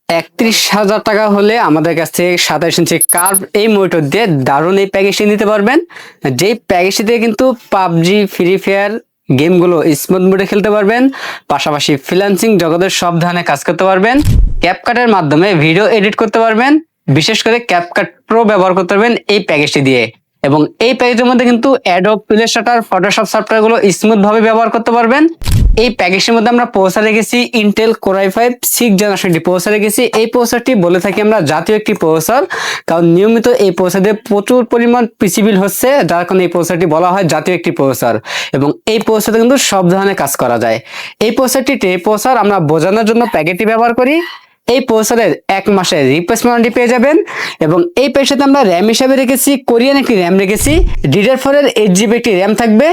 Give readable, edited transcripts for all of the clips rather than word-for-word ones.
31,000 টাকা হলে আমাদের কাছ থেকে 27 ইঞ্চি কার্ভ এই মনিটর দিয়ে দারুণ এই প্যাকেজটি নিতে পারবেন। যেই প্যাকেজটি দিয়ে কিন্তু পাবজি, ফ্রি ফায়ার গেমগুলো স্মুথ মোডে খেলতে পারবেন, পাশাপাশি ফ্রিল্যান্সিং জগতের সব ধরনের কাজ করতে পারবেন, ক্যাপকাটের মাধ্যমে ভিডিও এডিট করতে পারবেন, বিশেষ করে ক্যাপকাট প্রো ব্যবহার করতে পারবেন এই প্যাকেজটি দিয়ে। এবং এই প্যাকেজের মধ্যে কিন্তু অ্যাডোব ইলাস্ট্রেটর, ফটোশপ সফটওয়্যারগুলো স্মুথ ভাবে ব্যবহার করতে পারবেন। এই প্যাকেজের মধ্যে আমরা প্রসেসর রেখেছি Intel core i5 6 generation processor রেখেছি। এই প্রসেসরটি বলে থাকি আমরা জাতীয় একটি প্রসেসর, কারণ নিয়মিত এই প্রসেসরে প্রচুর পরিমাণ পিসি বিল হচ্ছে, যার কারণে এই প্রসেসরটি বলা হয় জাতীয় একটি প্রসেসর। এবং এই প্রসেসরে কিন্তু সব ধরনের কাজ করা যায়। এই প্রসেসরটি প্রসেসর আমরা বোঝানোর জন্য প্যাকেটটি ব্যবহার করি। এই প্রসেসরের 1 মাসের রিপ্লেসমেন্ট ওয়ারেন্টি পেয়ে যাবেন। এবং এই প্যাকেজে আমরা র্যাম হিসাবে রেখেছি কোরিয়ান একটি র্যাম রেখেছি, DDR4 এর 8GB একটি র্যাম থাকবে,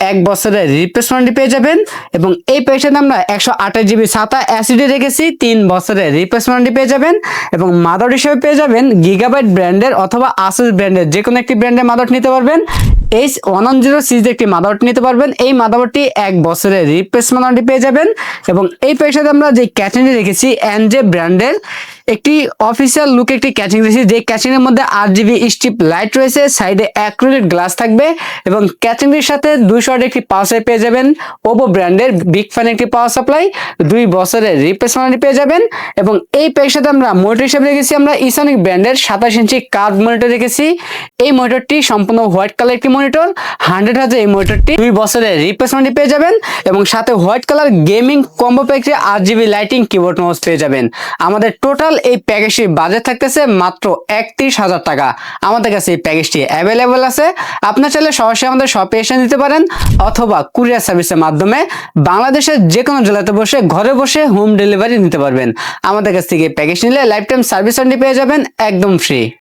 1 বছরের রিপ্লেসমেন্ট ওয়ারেন্টি পেয়ে যাবেন। এবং এই প্যাকেজে আমরা 128GB SATA SSD রেখেছি, 3 বছরের রিপ্লেসমেন্ট ওয়ারেন্টি পেয়ে যাবেন। এবং মাদার হিসেবে পেয়ে যাবেন গিগাবাইট ব্র্যান্ডের অথবা আসুস ব্র্যান্ডের যে কোনো একটি ব্র্যান্ডের মাদার নিতে পারবেন। H110 সিরিজের একটি মাদারবোর্ড নিতে পারবেন। এই মাদারবোর্ডটি 1 বছরের রিপ্লেসমেন্ট ওয়ারেন্টি পেয়ে যাবেন। এবং এই প্যাকেজে আমরা যে ক্যাচিংটি রেখেছি এনজে ব্র্যান্ডের একটি অফিসিয়াল লুক একটি ক্যাচিং রেখেছি, যে ক্যাচিং এর মধ্যে RGB স্ট্রিপ লাইট রয়েছে, সাইডে অ্যাক্রিলিক গ্লাস থাকবে এবং ক্যাচিংটির সাথে 200 ওয়াট একটি পাওয়ার সাপ্লাই পেয়ে যাবেন। ওপো ব্র্যান্ডের বিগ ফ্যান একটি পাওয়ার সাপ্লাই, 2 বছরের রিপ্লেসমেন্ট ওয়ারেন্টি পেয়ে যাবেন। এবং এই প্যাকেজের সাথে আমরা মনিটর হিসেবে রেখেছি আমরা ইসনিক ব্র্যান্ডের 27 ইঞ্চি কার্ভ মনিটর রেখেছি। এই মনিটরটি সম্পূর্ণ হোয়াইট কালার একটি মনিটর, 100 হাজার এই মনিটরটি 2 বছরের রিপ্লেসমেন্ট পেয়ে যাবেন। এবং সাথে হোয়াইট কালার গেমিং কম্বো প্যাকে RGB লাইটিং কিবোর্ড মাউস পেয়ে যাবেন। আমাদের টোটাল এই প্যাকেজটির বাজেট থাকতেছে মাত্র 31,000 টাকা। আমাদের কাছে এই প্যাকেজটি অ্যাভেলেবল আছে। আপনার চাইলে সরাসরি আমাদের শপে এসে নিতে পারেন অথবা কুরিয়ার সার্ভিসের মাধ্যমে বাংলাদেশের যে কোনো জেলাতে বসে ঘরে বসে হোম ডেলিভারি নিতে পারবেন। আমাদের কাছ থেকে প্যাকেজ নিলে লাইফ টাইম সার্ভিস ওয়ারেন্টি পেয়ে যাবেন একদম ফ্রি।